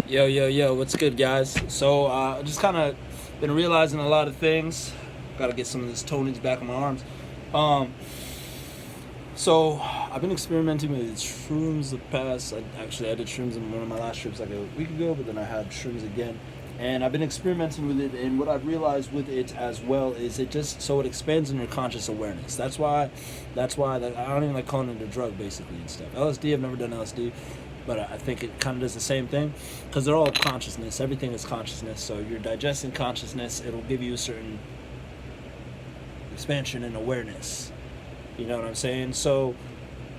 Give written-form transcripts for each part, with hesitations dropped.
Yo, yo, yo, what's good, guys? So, just kind of been realizing a lot of things. Got to get some of this tonage back in my arms. Um, so, I've been experimenting with shrooms the past. I did shrooms in one of my last trips like a week ago, but then I had shrooms again. And I've been experimenting with it, and what I've realized with it as well is it expands in your conscious awareness. That's why I don't even like calling it a drug, basically, and stuff. LSD, I've never done LSD, but I think it kind of does the same thing because they're all consciousness. Everything is consciousness. So you're digesting consciousness. It'll give you a certain expansion and awareness. You know what I'm saying? So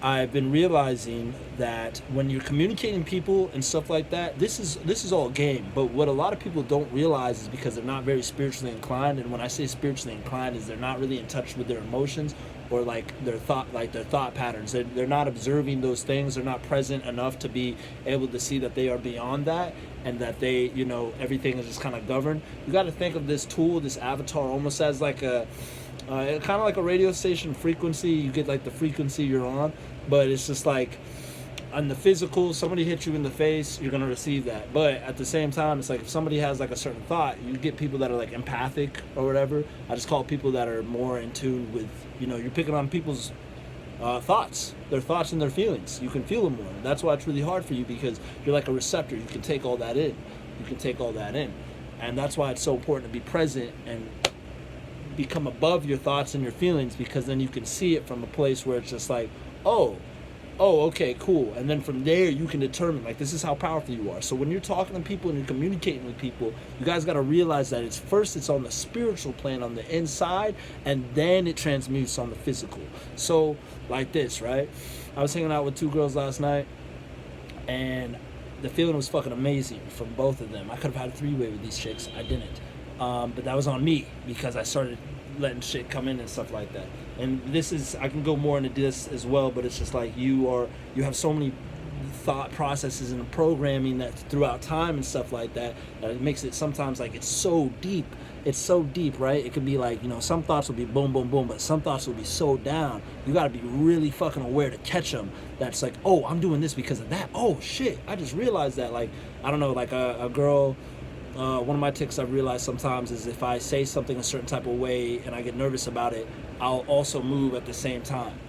I've been realizing that when you're communicating people and stuff like that, this is all game. But what a lot of people don't realize is because they're not very spiritually inclined. And when I say spiritually inclined, is they're not really in touch with their emotions or their thought patterns. They're not observing those things. They're not present enough to be able to see that they are beyond that and that everything is just kind of governed. You got to think of this tool, this avatar, almost as like a kind of like a radio station frequency. You get like the frequency you're on, but it's just like on the physical, somebody hits you in the face, you're gonna receive that. But at the same time, it's like if somebody has like a certain thought, you get people that are like empathic or whatever. I just call people that are more in tune with, you're picking on people's thoughts, their thoughts and their feelings. You can feel them more. That's why it's really hard for you because you're like a receptor. You can take all that in. You can take all that in, and that's why it's so important to be present and become above your thoughts and your feelings, because then you can see it from a place where it's just like, oh, okay, cool. And then from there you can determine like this is how powerful you are. So when you're talking to people and you're communicating with people, you guys got to realize that it's on the spiritual plane, on the inside, and then it transmutes on the physical. So like this, right? I was hanging out with two girls last night, and the feeling was fucking amazing from both of them. I could have had a three-way with these chicks. I didn't. But that was on me because I started letting shit come in and stuff like that. And I can go more into this as well, but it's just like you have so many thought processes and programming that throughout time and stuff like that, that it makes it sometimes like it's so deep. It's so deep, right? It could be like, some thoughts will be boom, boom, boom, but some thoughts will be so down. You got to be really fucking aware to catch them. That's like, oh, I'm doing this because of that. Oh, shit. I just realized that. Like, I don't know, like a girl. One of my tics I've realized sometimes is if I say something a certain type of way and I get nervous about it, I'll also move at the same time.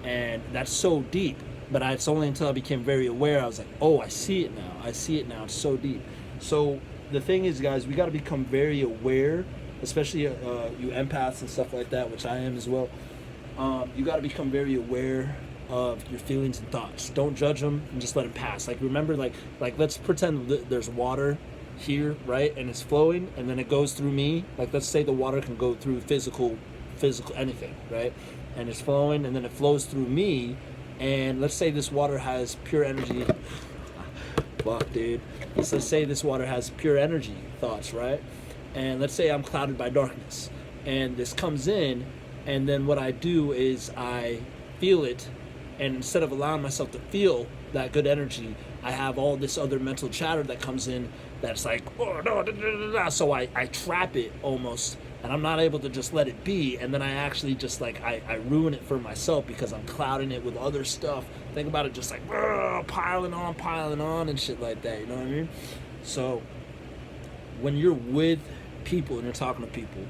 And that's so deep. But it's only until I became very aware, I was like, oh, I see it now. I see it now. It's so deep. So the thing is, guys, we got to become very aware, especially you empaths and stuff like that, which I am as well. You got to become very aware of your feelings and thoughts. Don't judge them and just let them pass. Like, remember, like let's pretend there's water here, right, and it's flowing, and then it goes through me. Like, let's say the water can go through physical anything, right, and it's flowing, and then it flows through me, and let's say this water has pure energy. Fuck, dude. Let's say this water has pure energy thoughts, right, and let's say I'm clouded by darkness, and this comes in, and then what I do is I feel it, and instead of allowing myself to feel that good energy, I have all this other mental chatter that comes in that's like, oh no, da, da, da, da. So I trap it almost, and I'm not able to just let it be, and then I actually just like I ruin it for myself because I'm clouding it with other stuff. Think about it, just like piling on and shit like that, you know what I mean? So when you're with people and you're talking to people,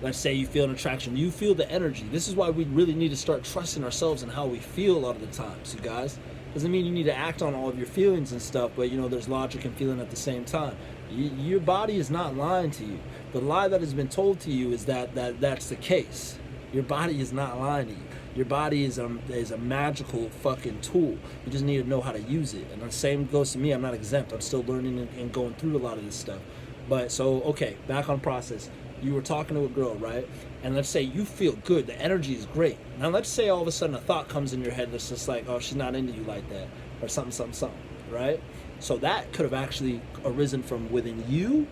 let's say you feel an attraction, you feel the energy. This is why we really need to start trusting ourselves and how we feel a lot of the times, you guys. Doesn't mean you need to act on all of your feelings and stuff, but there's logic and feeling at the same time. Your body is not lying to you. The lie that has been told to you is that's the case. Your body is not lying to you. Your body is a magical fucking tool. You just need to know how to use it. And the same goes to me. I'm not exempt. I'm still learning and going through a lot of this stuff. But so, okay, back on process. You were talking to a girl, right? And let's say you feel good, the energy is great. Now let's say all of a sudden a thought comes in your head that's just like, oh, she's not into you like that, or something, right? So that could have actually arisen from within you,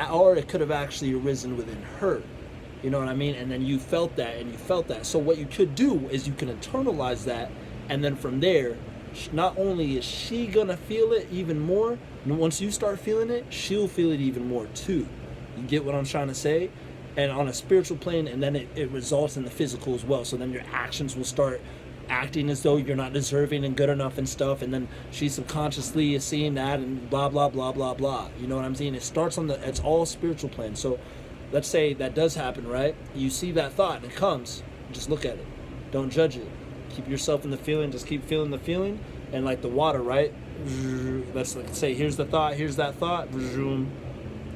or it could have actually arisen within her. You know what I mean? And then you felt that, and you felt that. So what you could do is you can internalize that, and then from there, not only is she gonna feel it even more, and once you start feeling it, she'll feel it even more too. You get what I'm trying to say? And on a spiritual plane, and then it results in the physical as well. So then your actions will start acting as though you're not deserving and good enough and stuff, and then she subconsciously is seeing that and blah blah blah blah blah. You know what I'm saying? It starts on it's all spiritual plane. So let's say that does happen, right? You see that thought and it comes, just look at it. Don't judge it. Keep yourself in the feeling, just keep feeling the feeling. And like the water, right? Let's say here's the thought, here's that thought. You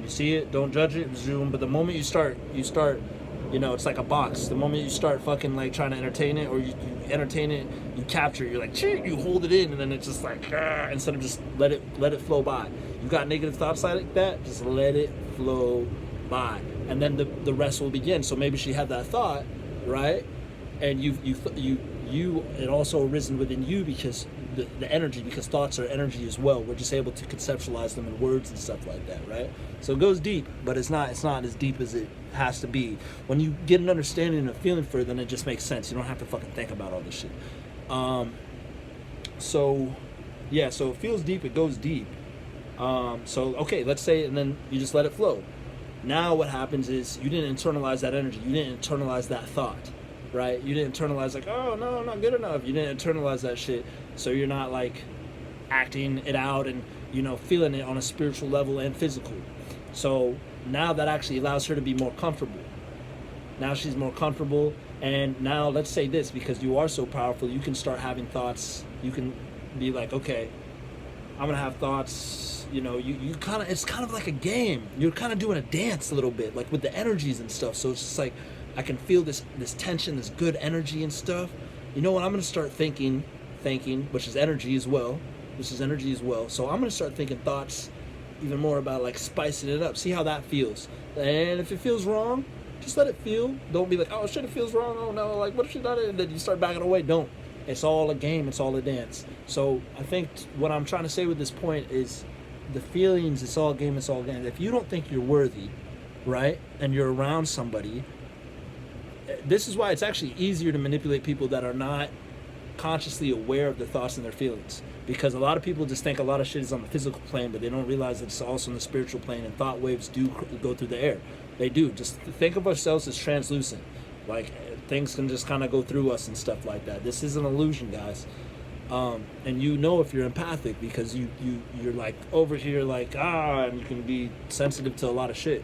see it, don't judge it. But the moment you start, you know, it's like a box. The moment you start fucking like trying to entertain it, or you entertain it, you capture it, you're like, you hold it in, and then it's just like, instead of just let it flow by. You got negative thoughts like that, just let it flow by. And then the rest will begin. So maybe she had that thought, right? And it also arisen within you because the energy, because thoughts are energy as well. We're just able to conceptualize them in words and stuff like that, right? So it goes deep, but it's not as deep as it has to be. When you get an understanding and a feeling for it, then it just makes sense. You don't have to fucking think about all this shit. So it feels deep, it goes deep. So okay, let's say, and then you just let it flow. Now what happens is you didn't internalize that energy. You didn't internalize that thought, right? You didn't internalize like, oh no, I'm not good enough. You didn't internalize that shit. So you're not like acting it out and, you know, feeling it on a spiritual level and physical. So now that actually allows her to be more comfortable. Now she's more comfortable. And now let's say this, because you are so powerful, you can start having thoughts. You can be like, okay, I'm gonna have thoughts. You know, you kind of, it's kind of like a game. You're kind of doing a dance a little bit, like with the energies and stuff. So it's just like, I can feel this tension, this good energy and stuff. You know what? I'm gonna start thinking, which is energy as well. So I'm gonna start thinking thoughts even more about like spicing it up. See how that feels. And if it feels wrong, just let it feel. Don't be like, oh shit, it feels wrong. Oh no, like what if she done it? And then you start backing away. Don't. It's all a game. It's all a dance. So I think what I'm trying to say with this point is the feelings. It's all a game. It's all a game. If you don't think you're worthy, right, and you're around somebody, this is why it's actually easier to manipulate people that are not consciously aware of their thoughts and their feelings, because a lot of people just think a lot of shit is on the physical plane, but they don't realize that it's also on the spiritual plane, and thought waves do go through the air. They do. Just think of ourselves as translucent, like things can just kind of go through us and stuff like that. This is an illusion, guys. And you know if you're empathic because you're like over here like and you can be sensitive to a lot of shit.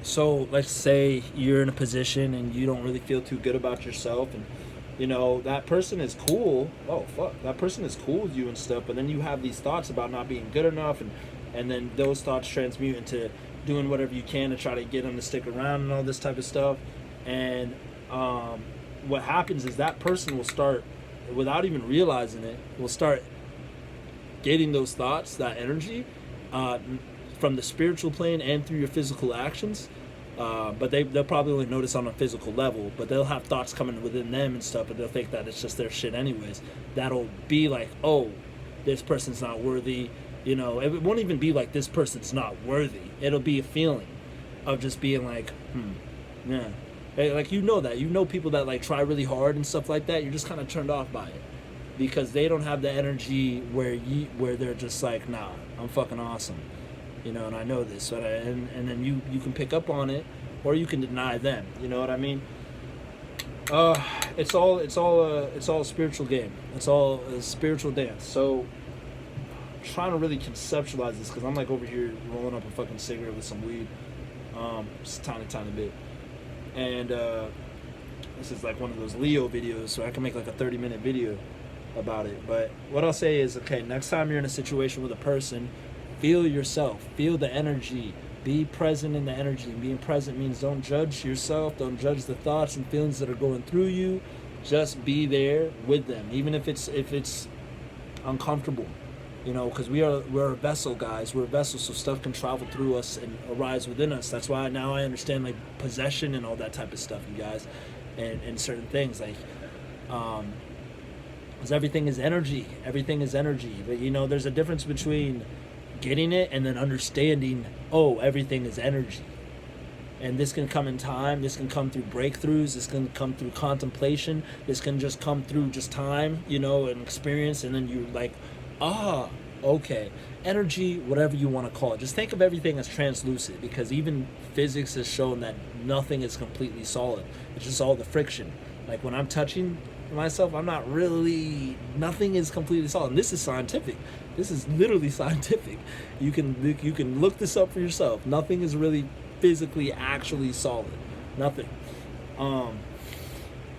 So let's say you're in a position and you don't really feel too good about yourself, and you know that person is cool. That person is cool with you and stuff, but then you have these thoughts about not being good enough, and then those thoughts transmute into doing whatever you can to try to get them to stick around and all this type of stuff. And what happens is that person will start, without even realizing it, will start getting those thoughts, that energy, from the spiritual plane and through your physical actions. But they'll probably only notice on a physical level, but they'll have thoughts coming within them and stuff, but they'll think that it's just their shit anyways. That'll be like, oh, this person's not worthy. You know, it won't even be like this person's not worthy. It'll be a feeling of just being like, yeah. Like, you know people that like try really hard and stuff like that, you're just kind of turned off by it because they don't have the energy where they're just like, nah, I'm fucking awesome. You know, and I know this, and then you can pick up on it, or you can deny them. You know what I mean? It's all a spiritual game. It's all a spiritual dance. So, I'm trying to really conceptualize this because I'm like over here rolling up a fucking cigarette with some weed, just a tiny bit, and this is like one of those Leo videos, so I can make like a 30-minute video about it. But what I'll say is, okay, next time you're in a situation with a person, feel yourself, feel the energy, be present in the energy. Being present means don't judge yourself, don't judge the thoughts and feelings that are going through you. Just be there with them, even if it's uncomfortable, you know, because we're a vessel, guys. We're a vessel, so stuff can travel through us and arise within us. That's why now I understand like possession and all that type of stuff, you guys, and certain things like because everything is energy. But you know, there's a difference between getting it and then understanding, oh, everything is energy. And this can come in time, this can come through breakthroughs, this can come through contemplation, this can just come through just time, you know, and experience, and then you're like, okay, energy, whatever you want to call it. Just think of everything as translucent, because even physics has shown that nothing is completely solid. It's just all the friction. Like when I'm touching myself, I'm not really, nothing is completely solid. And this is scientific. This is literally scientific. You can look this up for yourself. Nothing is really physically actually solid. Nothing. Um,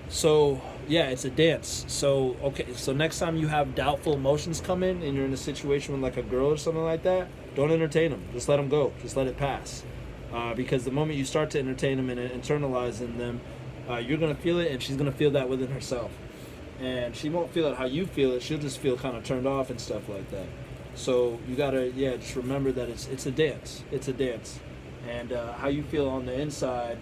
so yeah, it's a dance. So okay, so next time you have doubtful emotions come in and you're in a situation with like a girl or something like that, don't entertain them. Just let them go. Just let it pass. Because the moment you start to entertain them and internalize in them, you're gonna feel it, and she's gonna feel that within herself. And she won't feel it how you feel it. She'll just feel kind of turned off and stuff like that. So you gotta, yeah, just remember that it's a dance. It's a dance, and how you feel on the inside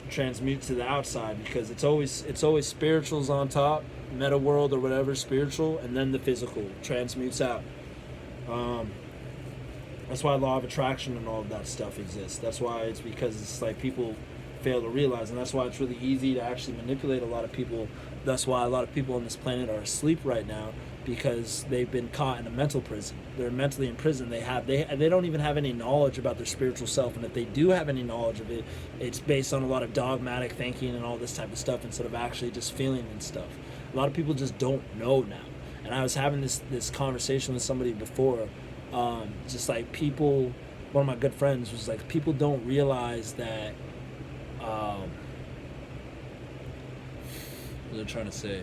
transmute to the outside, because it's always spirituals on top, meta world or whatever, spiritual, and then the physical transmutes out. Um, that's why law of attraction and all of that stuff exists. That's why it's because it's like people fail to realize, and that's why it's really easy to actually manipulate a lot of people. That's why a lot of people on this planet are asleep right now, because they've been caught in a mental prison. They're mentally in prison. They don't even have any knowledge about their spiritual self, and if they do have any knowledge of it, it's based on a lot of dogmatic thinking and all this type of stuff instead of actually just feeling and stuff. A lot of people just don't know now. And I was having this conversation with somebody before, just like people. One of my good friends was like, people don't realize that. What was I trying to say?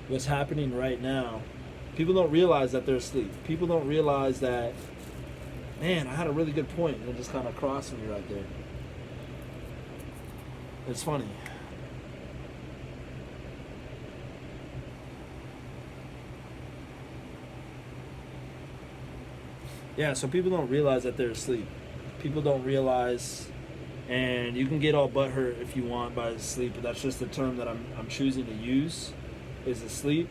What's happening right now, people don't realize that they're asleep. People don't realize that, man, I had a really good point and it just kind of crossed me right there. It's funny. Yeah, so people don't realize that they're asleep. People don't realize, and you can get all butthurt if you want by sleep, but that's just the term that I'm choosing to use, is asleep.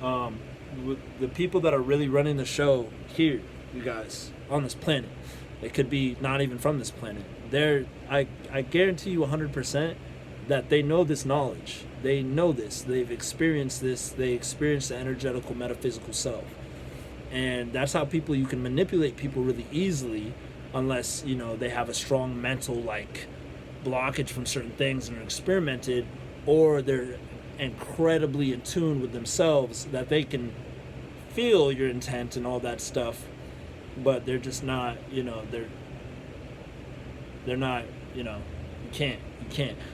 Um, the people that are really running the show here, you guys, on this planet, it could be not even from this planet. I guarantee you 100% that they know this knowledge. They know this. They've experienced this. They experience the energetical, metaphysical self. And that's how you can manipulate people really easily, unless, they have a strong mental, like, blockage from certain things and are experimented, or they're incredibly in tune with themselves that they can feel your intent and all that stuff, but they're just not, they're not, you can't.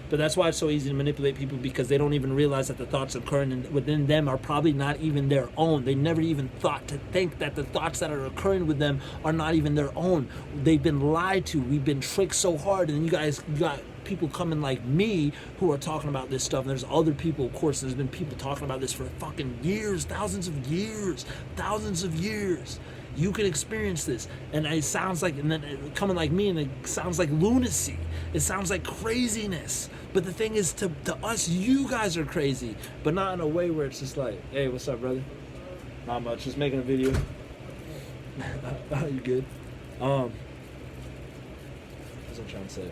But that's why it's so easy to manipulate people, because they don't even realize that the thoughts occurring within them are probably not even their own. They never even thought to think that the thoughts that are occurring with them are not even their own. They've been lied to. We've been tricked so hard, and you got people coming like me who are talking about this stuff, and there's other people, of course, there's been people talking about this for fucking years, thousands of years. You can experience this, and it sounds like, and then coming like me, and it sounds like lunacy. It sounds like craziness. But the thing is, to us, you guys are crazy, but not in a way where it's just like, hey, what's up, brother? Not much, just making a video. You good? What was I trying to say?